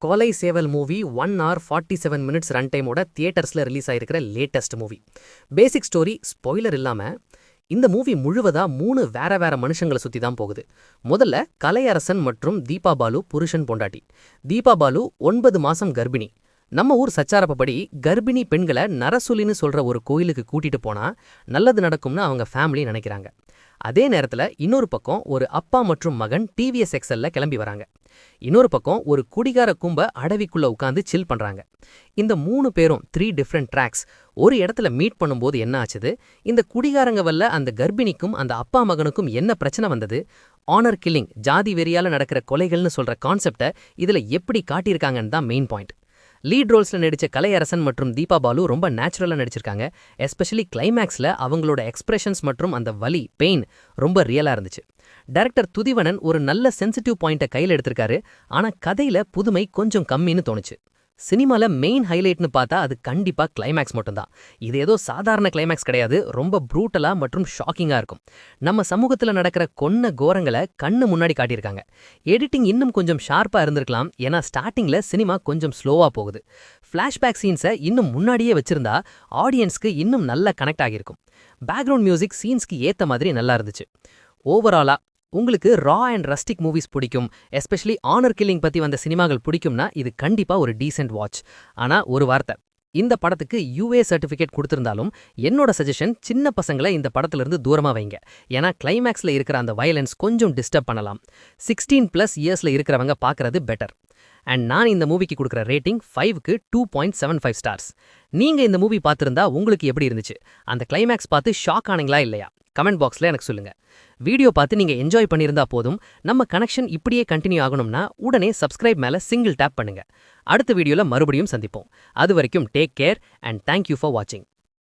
கொலை சேவல் movie 1 hour 47 minutes run டைமோட தியேட்டர்ஸில் ரிலீஸ் ஆயிருக்கிற latest movie. Basic story spoiler இல்லாமல் இந்த மூவி முழுவதா 3 வேற மனுஷங்களை சுற்றி தான் போகுது. முதல்ல கலையரசன் மற்றும் தீபா பாலு புருஷன் பொண்டாட்டி. தீபா பாலு 9 மாசம் கர்ப்பிணி. நம்ம ஊர் சச்சாரப்படி கர்ப்பிணி பெண்களை நரசுலின்னு சொல்ற ஒரு கோயிலுக்கு கூட்டிட்டு போனா நல்லது நடக்கும்னு அவங்க ஃபேமிலி நினைக்கிறாங்க. அதே நேரத்துல இன்னொரு பக்கம் ஒரு அப்பா மற்றும் மகன் டிவிஎஸ் எக்ஸல்ல கிளம்பி வராங்க. இன்னொரு பக்கம் ஒரு குடிகார கும்ப அடவிக்குள்ள உட்காந்து சில் பண்றாங்க. இந்த 3 பேரும் 3 டிஃப்ரெண்ட் ட்ராக்ஸ் ஒரு இடத்துல மீட் பண்ணும்போது என்ன ஆச்சுது, இந்த குடிகாரங்க வல்ல அந்த கர்ப்பிணிக்கும் அந்த அப்பா மகனுக்கும் என்ன பிரச்சனை வந்தது, ஆனர் கில்லிங் ஜாதி வெறியால நடக்கிற கொலைகள்னு சொல்ற கான்செப்டை இதுல எப்படி காட்டியிருக்காங்கன்னு தான் மெயின் பாயிண்ட். லீட் ரோல்ஸ்ல நடிச்ச கலையரசன் மற்றும் தீபா பாலு ரொம்ப நேச்சுரலா நடிச்சிருக்காங்க. எஸ்பெஷலி கிளைமேக்ஸ்ல அவங்களோட எக்ஸ்பிரஷன்ஸ் மற்றும் அந்த வலி பெயின் ரொம்ப ரியலா இருந்துச்சு. டைரக்டர் துதிவனன் ஒரு நல்ல சென்சிட்டிவ் பாயிண்ட்டை கையில் எடுத்திருக்காரு. ஆனா கதையில புதுமை கொஞ்சம் கம்மின்னு தோணுச்சு. சினிமால மெயின் ஹைலைட்னு பார்த்தா அது கண்டிப்பா கிளைமேக்ஸ் மட்டும்தான். இது ஏதோ சாதாரண கிளைமேக்ஸ் கிடையாது, ரொம்ப ப்ரூட்டலா மற்றும் ஷாக்கிங்கா இருக்கும். நம்ம சமூகத்துல நடக்கிற கொன்ன கோரங்களை கண்ணு முன்னாடி காட்டியிருக்காங்க. எடிட்டிங் இன்னும் கொஞ்சம் ஷார்ப்பா இருந்திருக்கலாம், ஏன்னா ஸ்டார்டிங்ல சினிமா கொஞ்சம் ஸ்லோவா போகுது. ஃபிளாஷ்பேக் சீன்ஸை இன்னும் முன்னாடியே வச்சிருந்தா ஆடியன்ஸ்க்கு இன்னும் நல்லா கனெக்ட் ஆகியிருக்கும். பேக்ரவுண்ட் மியூசிக் சீன்ஸ்க்கு ஏத்த மாதிரி நல்லா இருந்துச்சு. ஓவராலா உங்களுக்கு ரா அண்ட் ரஸ்டிக் மூவிஸ் பிடிக்கும், எஸ்பெஷலி ஆனர் கில்லிங் பத்தி வந்த சினிமாக்கள் பிடிக்கும்னா இது கண்டிப்பா ஒரு டீசென்ட் வாட்ச். ஆனா ஒரு வார்த்தை, இந்த படத்துக்கு UA சர்டிஃபிகேட் கொடுத்திருந்தாலும் என்னோட சஜஷன் சின்ன பசங்களை இந்த படத்துல இருந்து தூரமா வைங்க. ஏன்னா கிளைமேக்ஸ்ல இருக்கிற அந்த வயலன்ஸ் கொஞ்சம் டிஸ்டர்ப் பண்ணலாம். 16+ இயர்ஸ்ல இருக்கிறவங்க பார்க்கறது பெட்டர். அண்ட் நான் இந்த மூவிக்கு கொடுக்குற ரேட்டிங் 5க்கு 2.75 ஸ்டார்ஸ். நீங்க இந்த மூவி பார்த்திருந்தா உங்களுக்கு எப்படி இருந்துச்சு? அந்த கிளைமேக்ஸ் பார்த்து ஷாக் ஆனீங்களா இல்லையா? கமெண்ட் பாக்ஸ்ல எனக்கு சொல்லுங்க. வீடியோ பார்த்து நீங்க என்ஜாய் பண்ணியிருந்தா போதும். நம்ம கனெக்ஷன் இப்படியே கண்டினியூ ஆகணும்னா உடனே சப்ஸ்கிரைப் மேல சிங்கிள் டேப் பண்ணுங்க. அடுத்த வீடியோல மறுபடியும் சந்திப்போம். அது வரைக்கும் take care and thank you for வாட்சிங்.